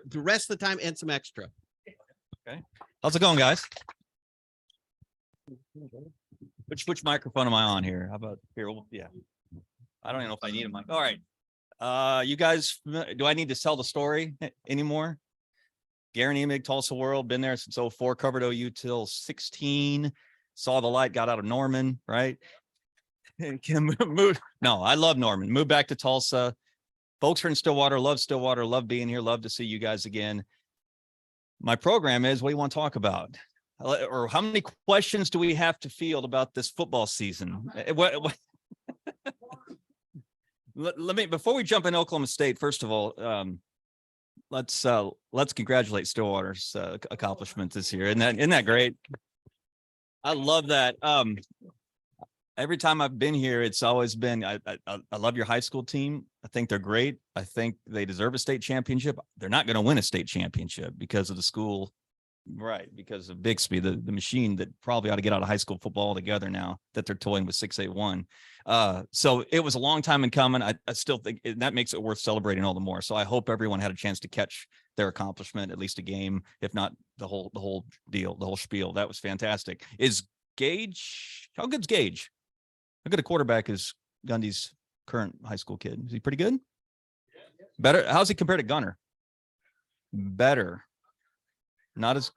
the rest of the time and some extra. Okay. How's it going, guys? Which microphone am I on here? How about here? Well, yeah. I don't even know if I need a mic. All right. You guys, do I need to tell the story anymore? Guerin Emig, Tulsa World, been there since 04, covered OU till 16, saw the light, got out of Norman, right? No, I love Norman. Moved back to Tulsa. Folks are in Stillwater, love being here, love to see you guys again. My program is, what do you want to talk about? Or how many questions do we have to field about this football season? Let me, before we jump in Oklahoma State, first of all, let's congratulate Stillwater's accomplishment this year. Isn't that great? I love that. Every time I've been here, it's always been, I love your high school team. I think they're great. I think they deserve a state championship. They're not going to win a state championship because of the school, right? Because of Bixby, the machine that probably ought to get out of high school football altogether now that they're toying with 681. So it was a long time in coming. I still think that makes it worth celebrating all the more. So I hope everyone had a chance to catch their accomplishment, at least a game, if not the whole deal, the whole spiel. That was fantastic. Is Gage, how good's Gage? How good a quarterback is Gundy's current high school kid? Is he pretty good? Better. How's he compared to Gunner? Better. Not as.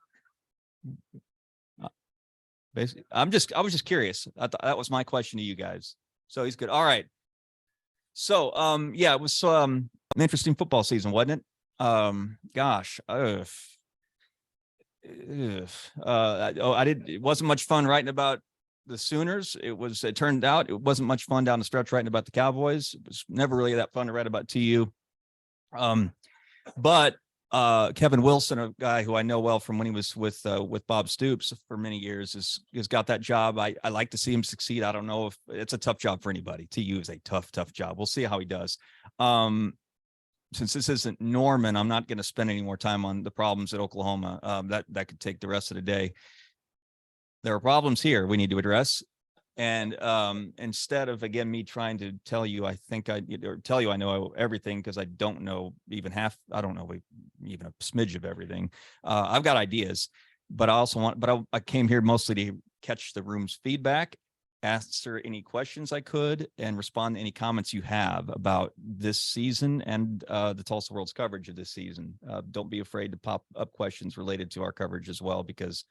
Basically, I was just curious. That was my question to you guys. So he's good. All right. So, yeah, it was an interesting football season, wasn't it? Gosh. It wasn't much fun writing about the Sooners. It turned out it wasn't much fun down the stretch writing about the Cowboys. It was never really that fun to write about TU. But Kevin Wilson, a guy who I know well from when he was with Bob Stoops for many years, has got that job. I like to see him succeed. I don't know if it's a tough job for anybody. TU is a tough job. We'll see how he does. Since this isn't Norman, I'm not going to spend any more time on the problems at Oklahoma. That could take the rest of the day. There are problems here we need to address. And instead of, again, me trying to tell you, I know everything, because I don't know even half, I don't know even a smidge of everything. I've got ideas, but I came here mostly to catch the room's feedback, answer any questions I could, and respond to any comments you have about this season and the Tulsa World's coverage of this season. Don't be afraid to pop up questions related to our coverage as well, because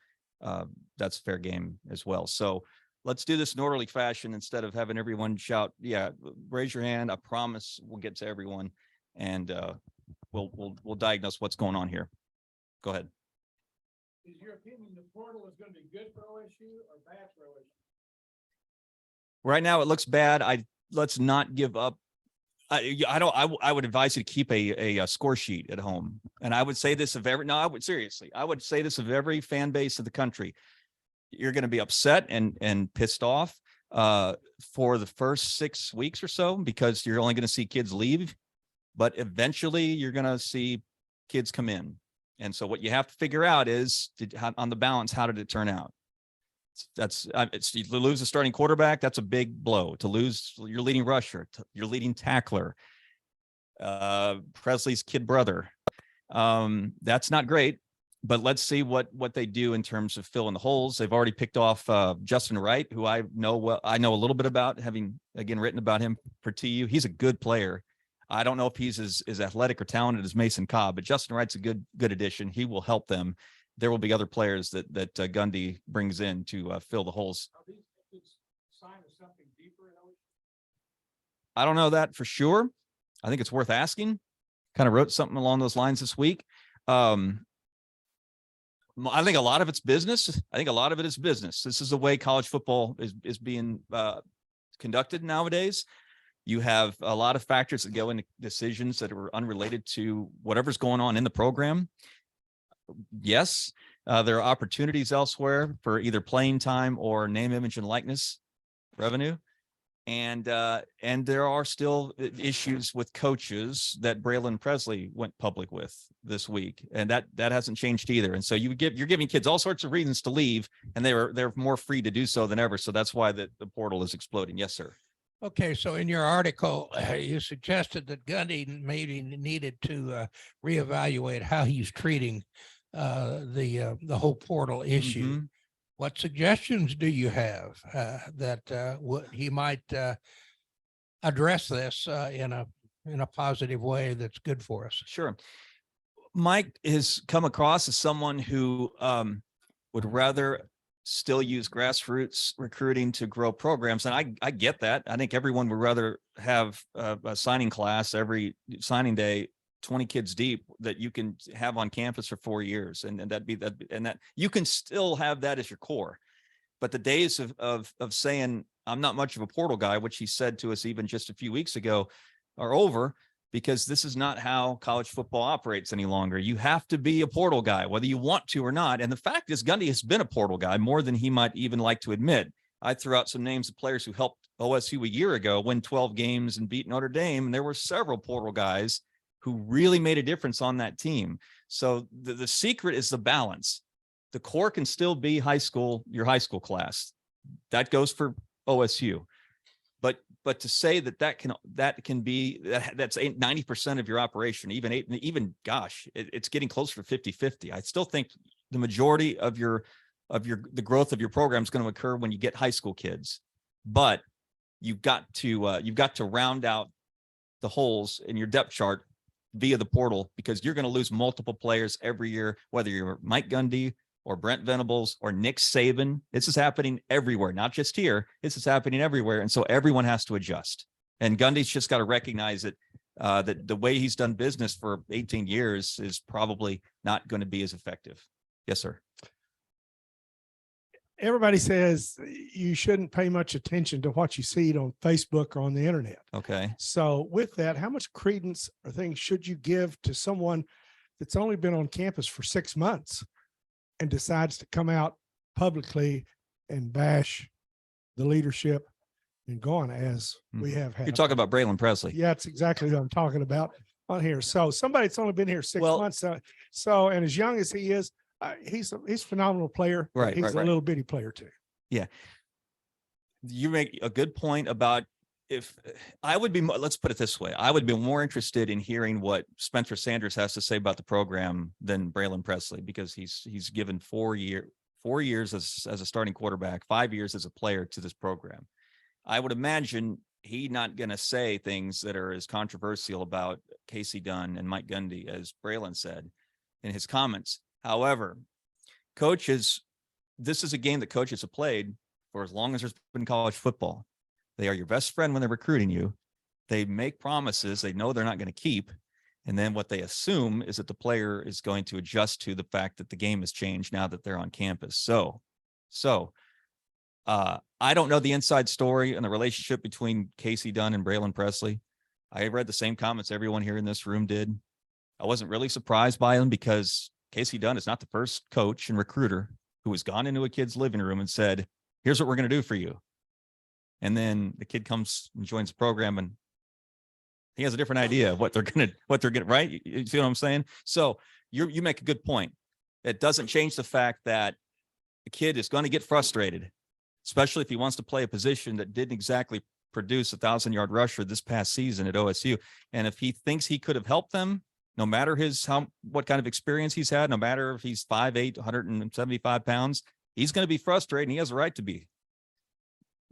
that's fair game as well. So let's do this in orderly fashion instead of having everyone shout. Yeah, raise your hand. I promise we'll get to everyone, and we'll diagnose what's going on here. Go ahead. Is your opinion the portal is going to be good for OSU or bad for OSU? Right now, it looks bad. Let's not give up. I would advise you to keep a score sheet at home. And I would say this of every, no, I would say this of every fan base of the country. You're going to be upset and pissed off for the first 6 weeks or so, because you're only going to see kids leave, but eventually you're going to see kids come in. And so what you have to figure out is, on the balance, how did it turn out? It's to lose a starting quarterback. That's a big blow. To lose your leading rusher, your leading tackler, Presley's kid brother. That's not great, but let's see what they do in terms of filling the holes. They've already picked off Justin Wright, who I know well. I know a little bit about, having again written about him for TU. He's a good player. I don't know if he's as athletic or talented as Mason Cobb, but Justin Wright's a good addition. He will help them. There will be other players that Gundy brings in to fill the holes. Are these sign of something deeper at OSU? I don't know that for sure. I think it's worth asking. Kind of wrote something along those lines this week. I think a lot of it's business. I think a lot of it is business. This is the way college football is being conducted nowadays. You have a lot of factors that go into decisions that are unrelated to whatever's going on in the program. Yes, there are opportunities elsewhere for either playing time or name, image, and likeness revenue. And there are still issues with coaches that Braylon Presley went public with this week, and that hasn't changed either. And so you're giving kids all sorts of reasons to leave, and they're more free to do so than ever. So that's why the portal is exploding. Yes, sir. Okay, so in your article, you suggested that Gundy maybe needed to reevaluate how he's treating the whole portal issue. Mhm. What suggestions do you have that he might address this in a positive way that's good for us? Sure. Mike has come across as someone who would rather still use grassroots recruiting to grow programs. And I get that. I think everyone would rather have a signing class every signing day, 20 kids deep, that you can have on campus for 4 years. And that you can still have that as your core. But the days of saying I'm not much of a portal guy, which he said to us even just a few weeks ago, are over, because this is not how college football operates any longer. You have to be a portal guy, whether you want to or not. And the fact is, Gundy has been a portal guy more than he might even like to admit. I threw out some names of players who helped OSU a year ago win 12 games and beat Notre Dame. And there were several portal guys who really made a difference on that team. So the secret is the balance. The core can still be your high school class. That goes for OSU. But to say that's 90% of your operation, even gosh, it's getting closer to 50-50. I still think the majority of the growth of your program is going to occur when you get high school kids. But you've got to round out the holes in your depth chart via the portal, because you're going to lose multiple players every year, whether you're Mike Gundy or Brent Venables or Nick Saban. This is happening everywhere, not just here. This is happening everywhere. And so everyone has to adjust. And Gundy's just got to recognize that the way he's done business for 18 years is probably not going to be as effective. Yes, sir. Everybody says you shouldn't pay much attention to what you see on Facebook or on the internet. Okay. So with that, how much credence or things should you give to someone that's only been on campus for 6 months and decides to come out publicly and bash the leadership and go on as we have had? You're talking about Braylon Presley. Yeah, that's exactly what I'm talking about on here. So somebody that's only been here 6 months. So, and as young as he is, he's a phenomenal player. Right. He's a little bitty player too. Yeah. You make a good point about, if I would be, let's put it this way, I would be more interested in hearing what Spencer Sanders has to say about the program than Braylon Presley, because he's given 4 years as a starting quarterback, 5 years as a player to this program. I would imagine he's not going to say things that are as controversial about Casey Dunn and Mike Gundy as Braylon said in his comments. However, this is a game that coaches have played for as long as there's been college football. They are your best friend when they're recruiting you. They make promises they know they're not going to keep. And then what they assume is that the player is going to adjust to the fact that the game has changed now that they're on campus. So I don't know the inside story and the relationship between Casey Dunn and Braylon Presley. I read the same comments everyone here in this room did. I wasn't really surprised by them, because Casey Dunn is not the first coach and recruiter who has gone into a kid's living room and said, here's what we're going to do for you. And then the kid comes and joins the program and he has a different idea of what they're going to, right? You see what I'm saying? So you make a good point. It doesn't change the fact that the kid is going to get frustrated, especially if he wants to play a position that didn't exactly produce a 1,000-yard rusher this past season at OSU. And if he thinks he could have helped them, no matter what kind of experience he's had, no matter if he's 5'8", 175 pounds, he's going to be frustrated, and he has a right to be.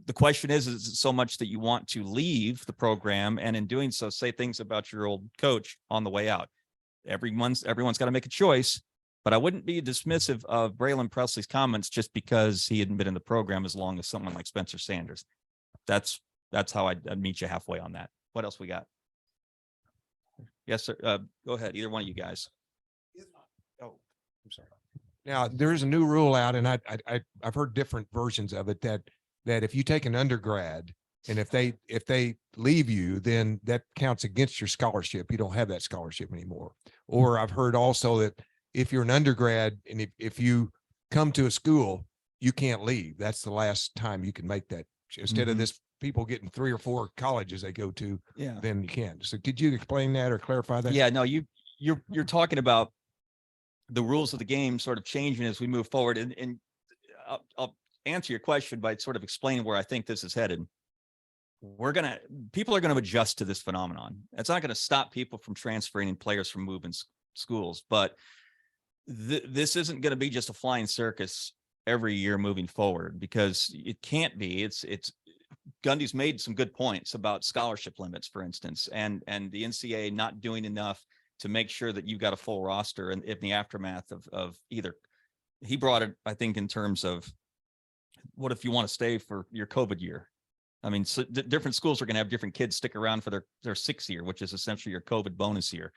The question is it so much that you want to leave the program, and in doing so, say things about your old coach on the way out? Everyone's got to make a choice, but I wouldn't be dismissive of Braylon Presley's comments just because he hadn't been in the program as long as someone like Spencer Sanders. That's how I'd meet you halfway on that. What else we got? Yes, sir. Go ahead. Either one of you guys. Oh, I'm sorry. Now there is a new rule out, and I've heard different versions of it, that if you take an undergrad and if they leave you, then that counts against your scholarship. You don't have that scholarship anymore. Or I've heard also that if you're an undergrad and if you come to a school, you can't leave. That's the last time you can make that. Instead of this people getting 3 or 4 colleges they go to, then you can. So could you explain that or clarify that? Yeah, no, you're talking about the rules of the game sort of changing as we move forward. And I'll answer your question by sort of explaining where I think this is headed. people are going to adjust to this phenomenon. It's not going to stop people from transferring and players from moving schools, but this isn't going to be just a flying circus every year moving forward, because it can't be. It's Gundy's made some good points about scholarship limits, for instance, and the NCAA not doing enough to make sure that you've got a full roster. And in the aftermath of either, he brought it, I think, in terms of what if you want to stay for your COVID year? I mean, so different schools are going to have different kids stick around for their 6th year, which is essentially your COVID bonus year.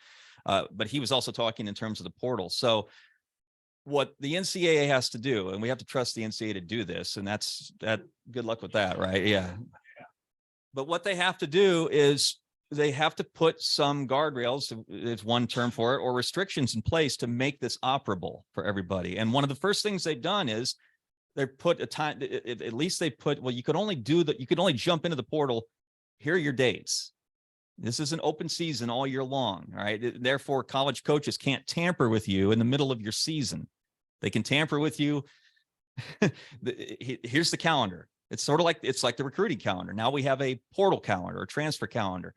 But he was also talking in terms of the portal. So what the NCAA has to do, and we have to trust the NCAA to do this, and that's good luck with that, right? Yeah. But what they have to do is they have to put some guardrails, is one term for it, or restrictions in place to make this operable for everybody. And one of the first things they've done is they put a time, at least they put, well, you could only jump into the portal. Here are your dates. This is an open season all year long. All right. Therefore, college coaches can't tamper with you in the middle of your season. They can tamper with you. Here's the calendar. It's like the recruiting calendar. Now we have a portal calendar or transfer calendar.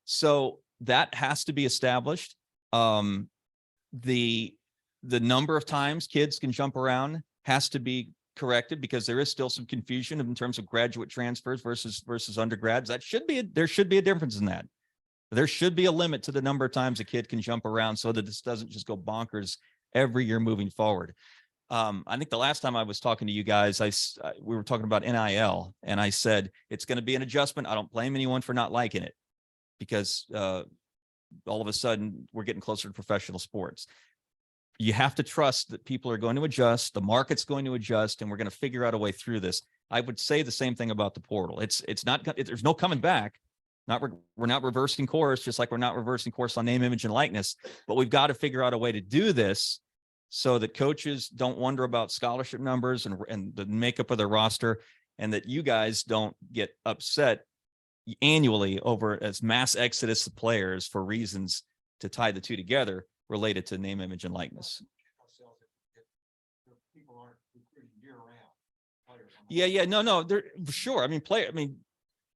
So that has to be established. The number of times kids can jump around has to be corrected, because there is still some confusion in terms of graduate transfers versus undergrads. There should be a difference in that. There should be a limit to the number of times a kid can jump around, so that this doesn't just go bonkers every year moving forward. I think the last time I was talking to you guys, we were talking about NIL, and I said it's going to be an adjustment. I don't blame anyone for not liking it, because all of a sudden we're getting closer to professional sports. You have to trust that people are going to adjust, the market's going to adjust, and we're going to figure out a way through this. I would say the same thing about the portal. There's no coming back. We're not reversing course, just like we're not reversing course on name, image, and likeness, but we've got to figure out a way to do this so that coaches don't wonder about scholarship numbers and the makeup of their roster, and that you guys don't get upset annually over as mass exodus of players for reasons to tie the two together related to name, image, and likeness. Yeah, no, they're sure. I mean,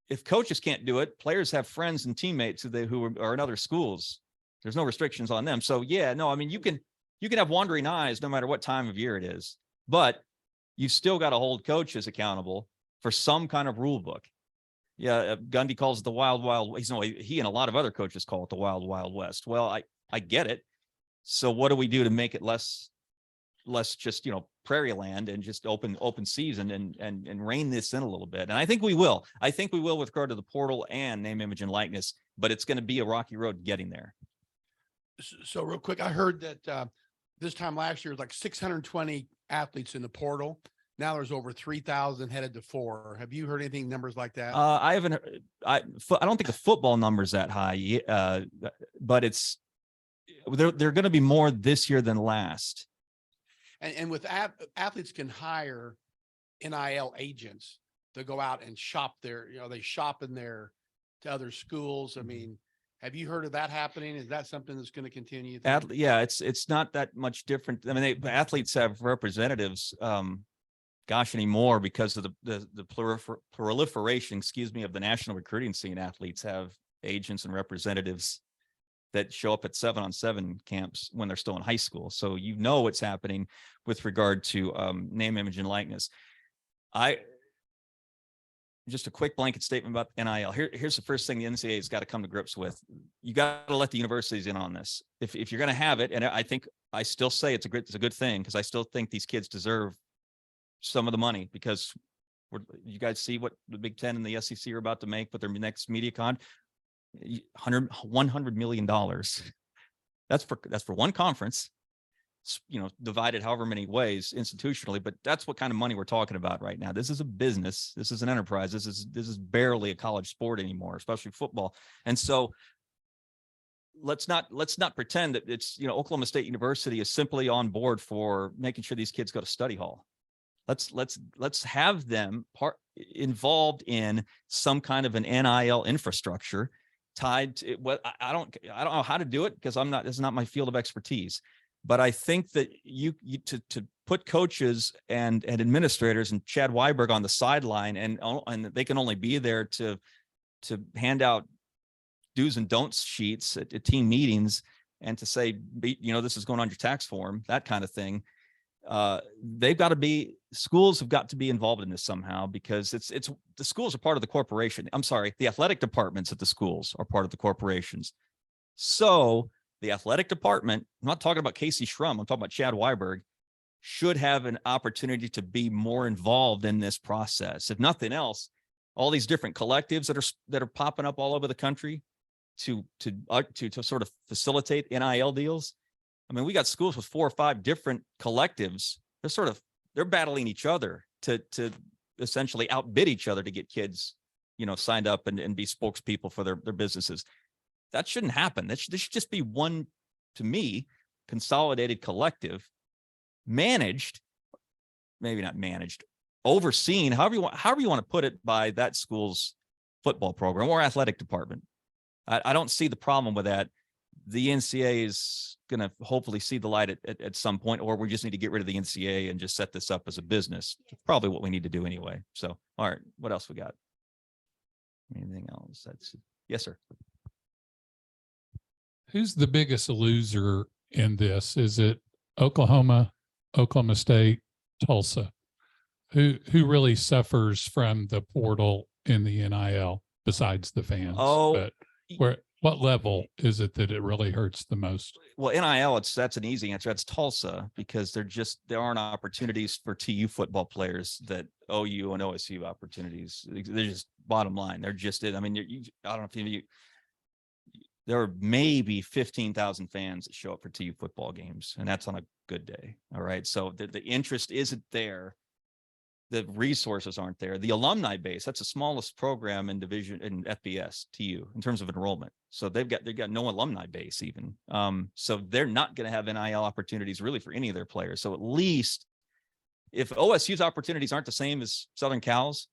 if coaches can't do it, players have friends and teammates who are in other schools. There's no restrictions on them. So yeah, no, I mean, you can have wandering eyes no matter what time of year it is, but you've still got to hold coaches accountable for some kind of rule book. Yeah, Gundy calls it the wild, wild. He and a lot of other coaches call it the wild, wild west. Well, I get it. So what do we do to make it less just, prairie land and just open season and rein this in a little bit? And I think we will. With regard to the portal and name, image, and likeness, but it's going to be a rocky road getting there. So real quick, I heard that this time last year was like 620 athletes in the portal. Now there's over 3,000 headed to 4. Have you heard anything numbers like that? I haven't. I don't think the football number's that high, but they're going to be more this year than last. And with athletes can hire NIL agents to go out and shop they shop in to other schools. I mean, have you heard of that happening? Is that something that's going to continue? Yeah, it's not that much different. I mean, athletes have representatives, anymore because of the proliferation, of the national recruiting scene. Athletes have agents and representatives that show up at 7-on-7 camps when they're still in high school. So what's happening with regard to name, image, and likeness. Just a quick blanket statement about NIL. Here's the first thing the NCAA has got to come to grips with. You got to let the universities in on this. If you're going to have it, and I still say it's a good thing, because I still think these kids deserve some of the money, because you guys see what the Big Ten and the SEC are about to make with their next MediaCon. $100 million. That's for one conference, divided however many ways institutionally, but that's what kind of money we're talking about right now. This is a business. This is an enterprise. This is barely a college sport anymore, especially football. And so let's not pretend that it's, Oklahoma State University is simply on board for making sure these kids go to study hall. Let's have them involved in some kind of an NIL infrastructure tied to what I don't know how to do it, because this is not my field of expertise, but I think that to put coaches and administrators and Chad Weiberg on the sideline and they can only be there to hand out do's and don'ts sheets at team meetings and to say, this is going on your tax form, that kind of thing. Schools have got to be involved in this somehow, because it's the schools are part of the corporation. I'm sorry, the athletic departments at the schools are part of the corporations. So the athletic department, I'm not talking about Casey Schrum, I'm talking about Chad Weiberg, should have an opportunity to be more involved in this process. If nothing else, all these different collectives that are popping up all over the country to sort of facilitate NIL deals. I mean, we got schools with 4 or 5 different collectives. They're battling each other to essentially outbid each other to get kids, signed up and be spokespeople for their businesses. That shouldn't happen. This should just be one, to me, consolidated collective, managed, maybe not managed, overseen, however you want to put it, by that school's football program or athletic department. I don't see the problem with that. The NCAA is going to hopefully see the light at some point, or we just need to get rid of the NCAA and just set this up as a business. Probably what we need to do anyway. So, all right, what else we got? Anything else? Yes, sir. Who's the biggest loser in this? Is it Oklahoma, Oklahoma State, Tulsa? Who really suffers from the portal in the NIL besides the fans? But what level is it that it really hurts the most? Well, NIL, that's an easy answer. That's Tulsa, because there aren't opportunities for TU football players that OU and OSU opportunities. They're just bottom line. They're just it. I mean, I don't know if there are maybe 15,000 fans that show up for TU football games, and that's on a good day. All right. So the interest isn't there. The resources aren't there. The alumni base, that's the smallest program in FBS, TU, in terms of enrollment. So they've got no alumni base even. So they're not going to have NIL opportunities really for any of their players. So at least if OSU's opportunities aren't the same as Southern Cal's,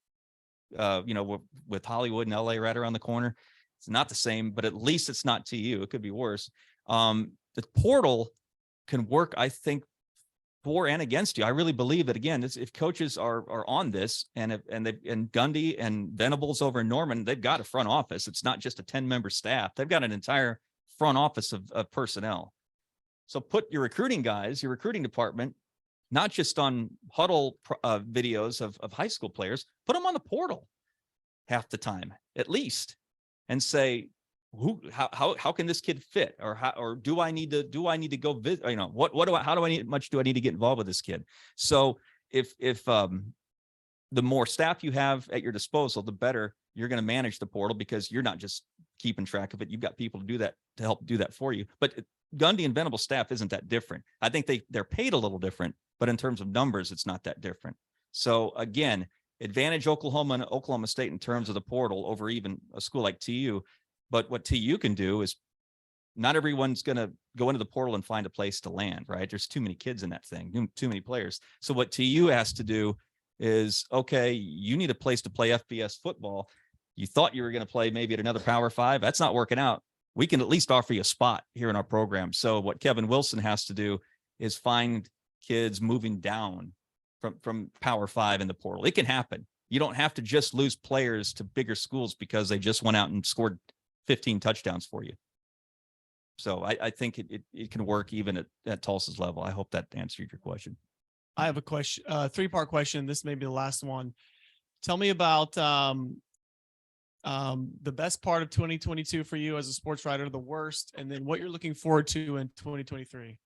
with Hollywood and LA right around the corner, it's not the same, but at least it's not TU. It could be worse. The portal can work, I think, for and against you. I really believe that, again, if coaches are on this, and Gundy and Venables over in Norman, they've got a front office. It's not just a 10-member staff. They've got an entire front office of personnel. So put your recruiting guys, your recruiting department, not just on huddle videos of high school players, put them on the portal half the time, at least, and say, how can this kid fit, or do I need to go visit? How much do I need to get involved with this kid? So if the more staff you have at your disposal, the better you're going to manage the portal, because you're not just keeping track of it. You've got people to do that, to help do that for you. But Gundy and Venable staff isn't that different. I think they're paid a little different, but in terms of numbers, it's not that different. So again, advantage Oklahoma and Oklahoma State in terms of the portal over even a school like TU. But what TU can do is, not everyone's going to go into the portal and find a place to land, right? There's too many kids in that thing, too many players. So what TU has to do is, okay, you need a place to play FBS football. You thought you were going to play maybe at another Power 5. That's not working out. We can at least offer you a spot here in our program. So what Kevin Wilson has to do is find kids moving down from Power 5 in the portal. It can happen. You don't have to just lose players to bigger schools because they just went out and scored 15 touchdowns for you. So I think it can work even at Tulsa's level. I hope that answered your question. I have a question, 3-part question. This may be the last one. Tell me about the best part of 2022 for you as a sports writer, the worst, and then what you're looking forward to in 2023.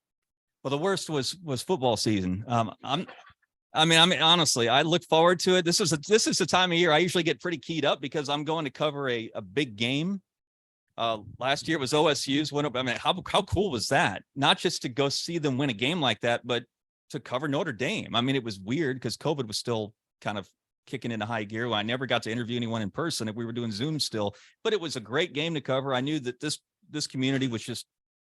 Well, the worst was football season. Honestly, I look forward to it. This is the time of year I usually get pretty keyed up because I'm going to cover a big game. Last year it was OSU's win up. I mean, how cool was that? Not just to go see them win a game like that, but to cover Notre Dame. I mean, it was weird because COVID was still kind of kicking into high gear. I never got to interview anyone in person. We were doing Zoom still, but it was a great game to cover. I knew that this community was just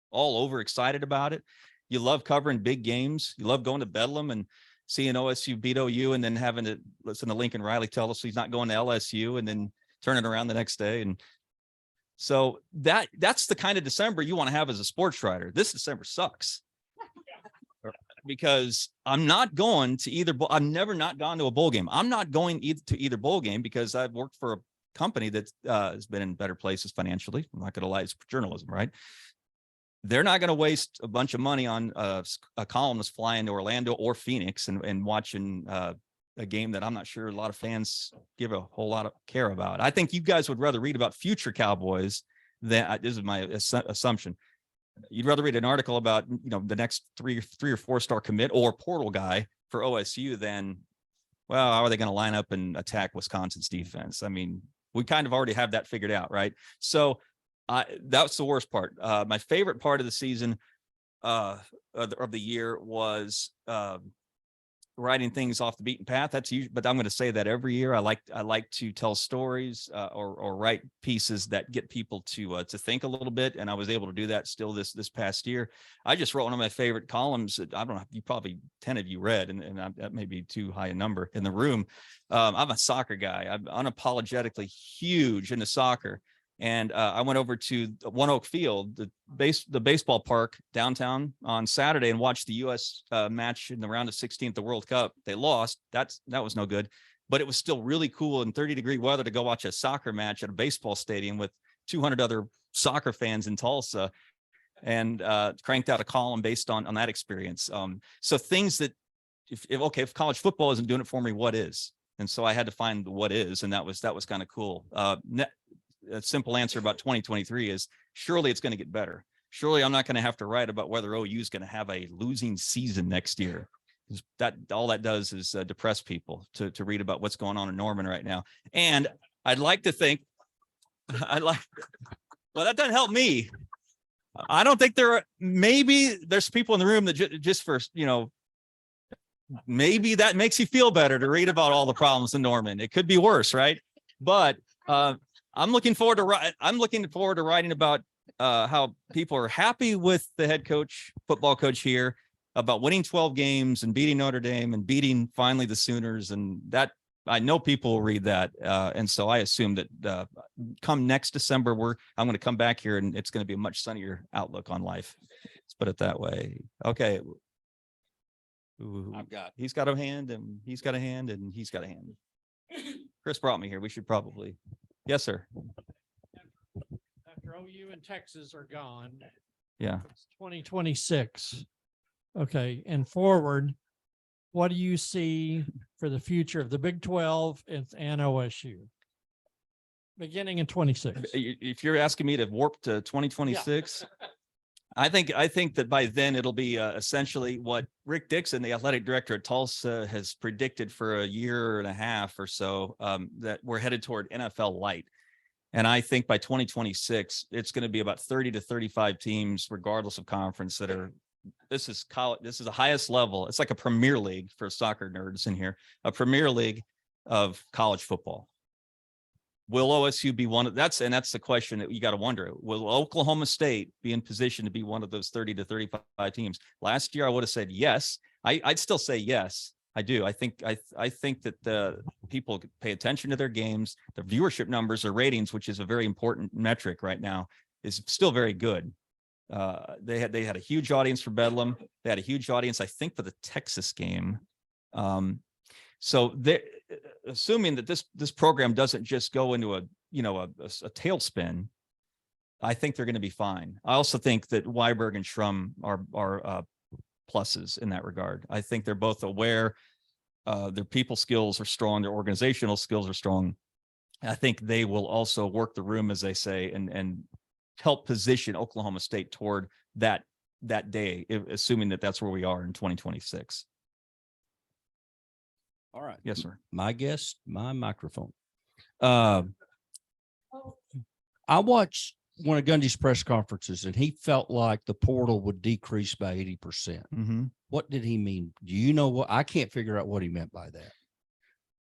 all over excited about it. You love covering big games. You love going to Bedlam and seeing OSU beat OU and then having to listen to Lincoln Riley tell us he's not going to LSU and then turning around the next day. And so that's the kind of December you want to have as a sports writer. This December sucks because I'm not going to I've never not gone to a bowl game. I'm not going to either bowl game because I've worked for company that has been in better places financially. I'm not going to lie, it's journalism, right? They're not going to waste a bunch of money on a columnist flying to Orlando or Phoenix and watching a game that I'm not sure a lot of fans give a whole lot of care about. I think you guys would rather read about future Cowboys than, this is my assumption. You'd rather read an article about, the next three or four star commit or portal guy for OSU than, well, how are they going to line up and attack Wisconsin's defense? I mean, we kind of already have that figured out, right? So that's the worst part. My favorite part of the season of the year was writing things off the beaten path. That's usually, but I'm going to say that every year. I like to tell stories or write pieces that get people to think a little bit, and I was able to do that still this past year. I just wrote one of my favorite columns that I don't know, you probably 10 of you read, and that may be too high a number in the room. I'm a soccer guy. I'm unapologetically huge into soccer. And I went over to One Oak Field, the baseball park downtown on Saturday, and watched the U.S. Match in the round of 16 at the World Cup. They lost. That was no good, but it was still really cool in 30-degree weather to go watch a soccer match at a baseball stadium with 200 other soccer fans in Tulsa, and cranked out a column based on that experience. So things that, if college football isn't doing it for me, what is? And so I had to find what is, and that was kind of cool. A simple answer about 2023 is surely it's going to get better. Surely I'm not going to have to write about whether OU is going to have a losing season next year. That all that does is depress people to read about what's going on in Norman right now. And I'd like to think, well, that doesn't help me. I don't think maybe there's people in the room that just for, maybe that makes you feel better to read about all the problems in Norman. It could be worse, right? But I'm looking forward to writing about how people are happy with the head coach, football coach here, about winning 12 games and beating Notre Dame and beating finally the Sooners. And that, I know people will read that. And so I assume that come next December, I'm going to come back here and it's going to be a much sunnier outlook on life. Let's put it that way. Okay. He's got a hand, and he's got a hand, and he's got a hand. Chris brought me here. We should probably. Yes, sir. After OU and Texas are gone, Yeah. it's 2026. Okay. And forward, what do you see for the future of the Big 12 and OSU? Beginning in 26. If you're asking me to warp to 2026, I think that by then it'll be essentially what Rick Dixon, the athletic director at Tulsa, has predicted for a year and a half or so, that we're headed toward NFL light. And I think by 2026, it's going to be about 30 to 35 teams, regardless of conference, that are, this is college. This is the highest level. It's like a Premier League for soccer nerds in here, a Premier League of college football. Will OSU be one of that's the question that you got to wonder. Will Oklahoma State be in position to be one of those 30 to 35 teams? Last year, I would have said yes. I'd still say yes. I do. I think that the people pay attention to their games. The viewership numbers or ratings, which is a very important metric right now, is still very good. They had a huge audience for Bedlam. They had a huge audience, I think, for the Texas game. So they, assuming that this program doesn't just go into a tailspin, I think they're going to be fine. I also think that Weiberg and Schrum are pluses in that regard. I think they're both aware. Their people skills are strong. Their organizational skills are strong. I think they will also work the room, as they say, and help position Oklahoma State toward that day, assuming that that's where we are in 2026. All right. Yes, sir. My guest, my microphone. I watched one of Gundy's press conferences, and he felt like the portal would decrease by 80%. Mm-hmm. What did he mean? Do you know what? I can't figure out what he meant by that.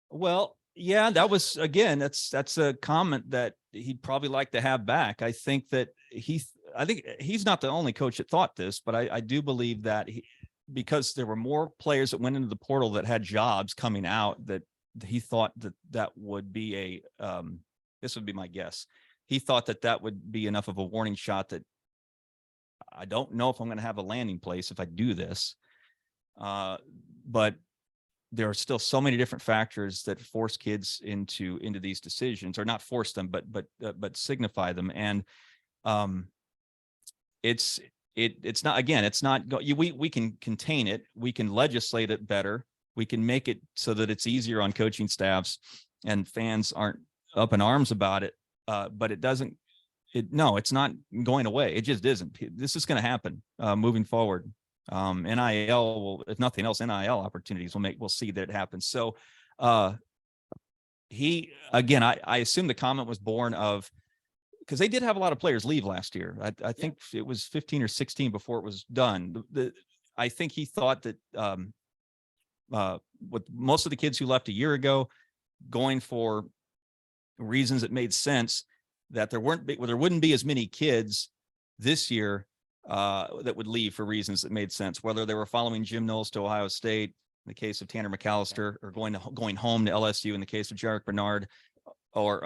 Well, yeah, that was, again, that's a comment that he'd probably like to have back. I think he's not the only coach that thought this, but I do believe that because there were more players that went into the portal that had jobs coming out, that he thought that would be this would be my guess. He thought that would be enough of a warning shot that I don't know if I'm going to have a landing place if I do this. But there are still so many different factors that force kids into these decisions, or not force them, but signify them. And it's not, again, it's not, we can contain it. We can legislate it better. We can make it so that it's easier on coaching staffs and fans aren't up in arms about it. But it's not going away. It just isn't. This is going to happen moving forward. NIL will, if nothing else, NIL opportunities we'll see that it happens. So I assume the comment was born of, because they did have a lot of players leave last year. I think it was 15 or 16 before it was done. I think he thought that with most of the kids who left a year ago going for reasons that made sense, that there wouldn't be as many kids this year that would leave for reasons that made sense, whether they were following Jim Knowles to Ohio State in the case of Tanner McAllister, or going home to LSU in the case of Jarek Bernard, or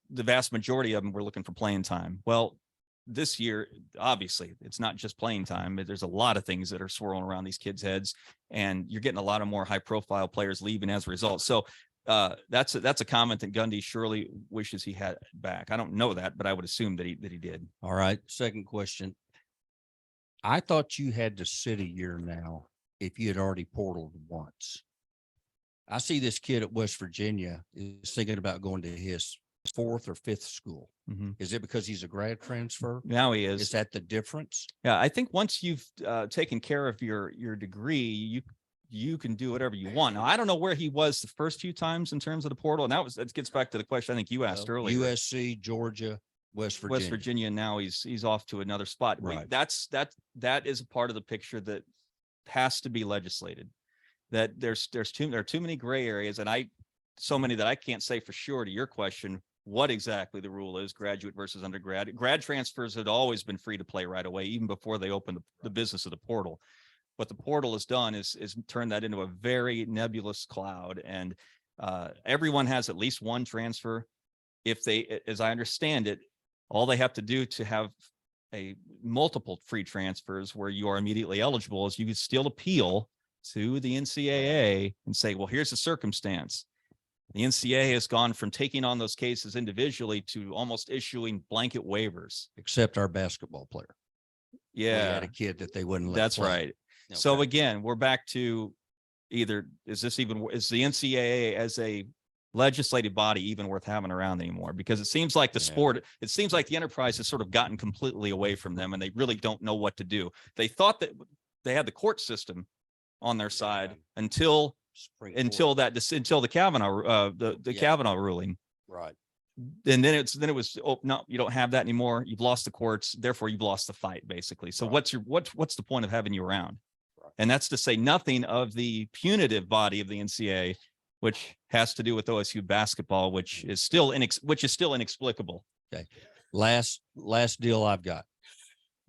the vast majority of them were looking for playing time. Well, this year, obviously, it's not just playing time. There's a lot of things that are swirling around these kids' heads, and you're getting a lot of more high-profile players leaving as a result. So that's a comment that Gundy surely wishes he had back. I don't know that, but I would assume that he did. All right. Second question. I thought you had to sit a year now if you had already portaled once. I see this kid at West Virginia is thinking about going to his 4th or 5th school. Mhm. Is it because he's a grad transfer? Now he is. Is that the difference? Yeah, I think once you've taken care of your degree, you can do whatever you want. Now, I don't know where he was the first few times in terms of the portal, and that gets back to the question I think you asked earlier. USC, Georgia, West Virginia. West Virginia, and now he's off to another spot. Right. That is a part of the picture that has to be legislated. That there are too many gray areas, and so many that I can't say for sure to your question what exactly the rule is, graduate versus undergrad. Grad transfers had always been free to play right away, even before they opened the business of the portal. What the portal has done is turned that into a very nebulous cloud, and everyone has at least one transfer. If they, as I understand it, all they have to do to have a multiple free transfers where you are immediately eligible is you can still appeal to the NCAA and say, well, here's the circumstance. The NCAA has gone from taking on those cases individually to almost issuing blanket waivers. Except our basketball player. We Yeah, had a kid that they wouldn't let that's play. right. So Okay. again, we're back to either, is the NCAA as a legislative body even worth having around anymore? Because it seems like it seems like the enterprise has sort of gotten completely away from them, and they really don't know what to do. They thought that they had the court system on their side until the Kavanaugh the Kavanaugh ruling. Right. And then it was, oh no, you don't have that anymore. You've lost the courts, therefore you've lost the fight, basically. So what's the point of having you around? Right. And that's to say nothing of the punitive body of the NCAA, which has to do with OSU basketball, which is still inexplicable. Okay. Last deal I've got.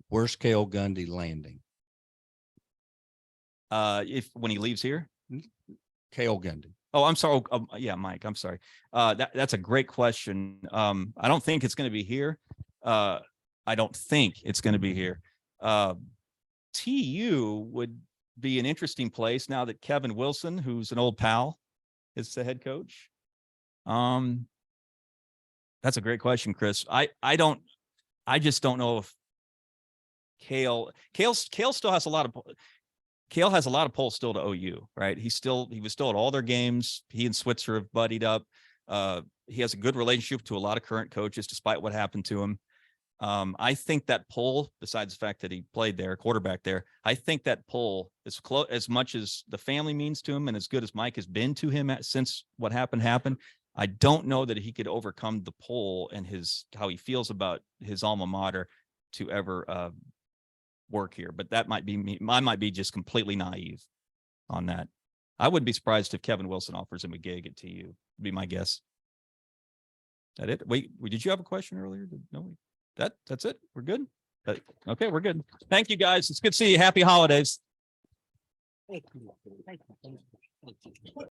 Where's Cale Gundy landing? When he leaves here. Cale Gundy. Oh, I'm sorry. Yeah, Mike, I'm sorry. That's a great question. I don't think it's going to be here. TU would be an interesting place now that Kevin Wilson, who's an old pal, is the head coach. That's a great question, Chris. I just don't know if Cale still has a lot of. Cale has a lot of pulls still to OU, right? He was still at all their games. He and Switzer have buddied up. He has a good relationship to a lot of current coaches, despite what happened to him. I think that pull, besides the fact that he played there, quarterback there, I think that pull is close as much as the family means to him, and as good as Mike has been to him since what happened. I don't know that he could overcome the pull and how he feels about his alma mater to ever work here, but that might be me. I might be just completely naive on that. I wouldn't be surprised if Kevin Wilson offers him a gig at TU. Would be my guess. That it? Wait, did you have a question earlier? No, that's it. We're good. Okay, we're good. Thank you, guys. It's good to see you. Happy holidays.